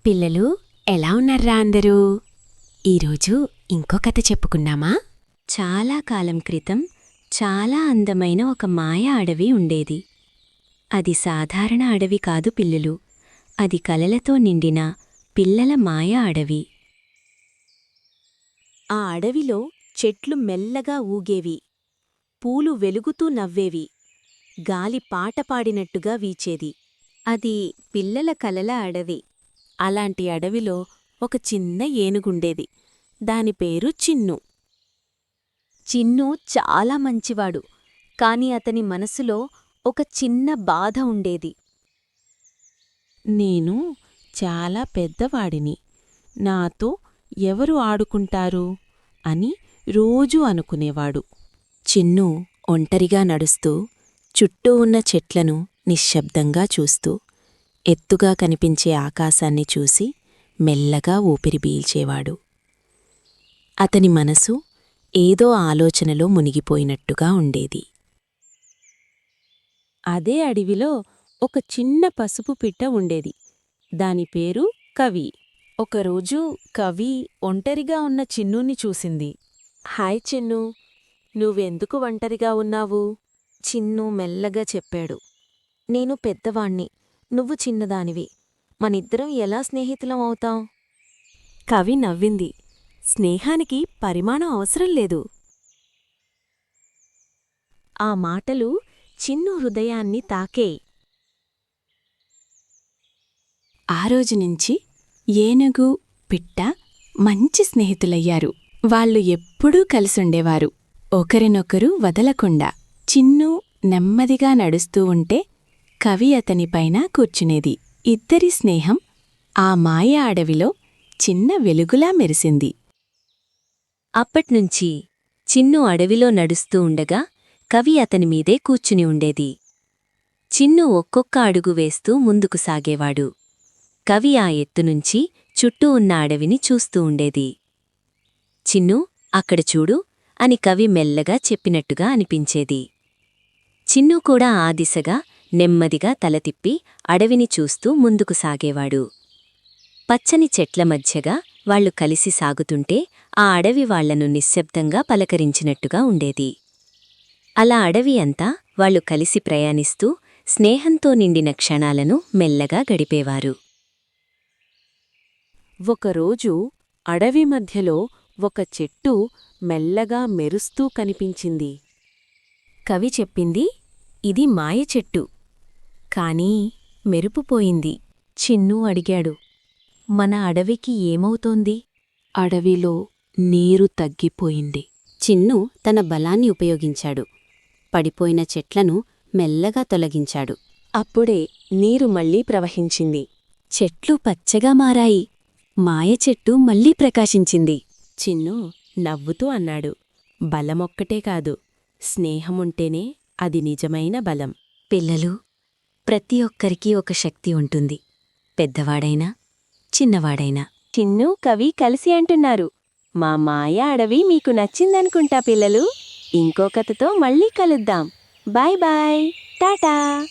పిల్లలు ఎలా ఉన్నారా అందరూ? ఈరోజు ఇంకో కథ చెప్పుకున్నామా? చాలా కాలం క్రితం చాలా అందమైన ఒక మాయ అడవి ఉండేది. అది సాధారణ అడవి కాదు పిల్లలు, అది కలలతో నిండిన పిల్లల మాయ అడవి. ఆ అడవిలో చెట్లు మెల్లగా ఊగేవి, పూలు వెలుగుతూ నవ్వేవి, గాలి పాట పాడినట్టుగా వీచేది. అది పిల్లల కలల అడవి. అలాంటి అడవిలో ఒక చిన్న ఏనుగుండేది. దాని పేరు చిన్ను. చిన్ను చాలా మంచివాడు, కాని అతని మనసులో ఒక చిన్న బాధ ఉండేది. నేను చాలా పెద్దవాడిని, నాతో ఎవరు ఆడుకుంటారు అని రోజూ అనుకునేవాడు. చిన్ను ఒంటరిగా నడుస్తూ చుట్టూ ఉన్న చెట్లను నిశ్శబ్దంగా చూస్తూ ఎత్తుగా కనిపించే ఆకాశాన్ని చూసి మెల్లగా ఊపిరి పీల్చేవాడు. అతని మనసు ఏదో ఆలోచనలో మునిగిపోయినట్టుగా ఉండేది. అదే అడవిలో ఒక చిన్న పసుపు పిట్ట ఉండేది. దాని పేరు కవి. ఒకరోజు కవి ఒంటరిగా ఉన్న చిన్నుని చూసింది. హాయ్ చిన్ను, నువ్వెందుకు ఒంటరిగా ఉన్నావు? చిన్ను మెల్లగా చెప్పాడు. నేను పెద్దవాణ్ణి, నువ్వు చిన్నదానివి. మనిద్దరం ఎలా స్నేహితులం అవుతాం? కవి నవ్వింది. స్నేహానికి పరిమాణం అవసరం లేదు. ఆ మాటలు చిన్ను హృదయాన్ని తాకే. ఆ రోజునుంచి ఏనుగు, పిట్ట మంచి స్నేహితులయ్యారు. వాళ్ళు ఎప్పుడూ కలిసుండేవారు, ఒకరినొకరు వదలకుండా. చిన్ను నెమ్మదిగా నడుస్తూ ఉంటే కవి అతనిపైన కూర్చునేది. ఇద్దరి స్నేహం ఆ మాయ అడవిలో చిన్న వెలుగులా మెరిసింది. అప్పట్నుంచి చిన్ను అడవిలో నడుస్తూ ఉండగా కవి అతనిమీదే కూర్చుని ఉండేది. చిన్ను ఒక్కొక్క అడుగు వేస్తూ ముందుకు సాగేవాడు. కవి ఆ ఎత్తునుంచి చుట్టూ ఉన్న అడవిని చూస్తూ ఉండేది. చిన్ను, అక్కడ చూడు అని కవి మెల్లగా చెప్పినట్టుగా అనిపించేది. చిన్ను కూడా ఆ దిశగా నెమ్మదిగా తల తిప్పి అడవిని చూస్తూ ముందుకు సాగేవాడు. పచ్చని చెట్ల మధ్యగా వాళ్లు కలిసి సాగుతుంటే ఆ అడవి వాళ్లను నిశ్శబ్దంగా పలకరించినట్టుగా ఉండేది. అలా అడవి అంతా వాళ్లు కలిసి ప్రయాణిస్తూ స్నేహంతో నిండిన క్షణాలను మెల్లగా గడిపేవారు. ఒకరోజు అడవి మధ్యలో ఒక చెట్టు మెల్లగా మెరుస్తూ కనిపించింది. కవి చెప్పింది, ఇది మాయ చెట్టు. కానీ మెరుపుపోయింది. చిన్ను అడిగాడు, మన అడవికి ఏమవుతోంది? అడవిలో నీరు తగ్గిపోయింది. చిన్ను తన బలాన్ని ఉపయోగించాడు. పడిపోయిన చెట్లను మెల్లగా తొలగించాడు. అప్పుడే నీరు మళ్లీ ప్రవహించింది. చెట్లు పచ్చగా మారాయి. మాయ చెట్టు మళ్లీ ప్రకాశించింది. చిన్ను నవ్వుతూ అన్నాడు, బలమొక్కటే కాదు, స్నేహముంటేనే అది నిజమైన బలం. పిల్లలు, ప్రతి ఒక్కరికీ ఒక శక్తి ఉంటుంది, పెద్దవాడైనా చిన్నవాడైనా. చిన్ను, కవి కలిసి అంటున్నారు, మా మాయ అడవి మీకు నచ్చిందనుకుంటా పిల్లలు. ఇంకో కథతో మళ్ళీ కలుద్దాం. Bye bye, Tata.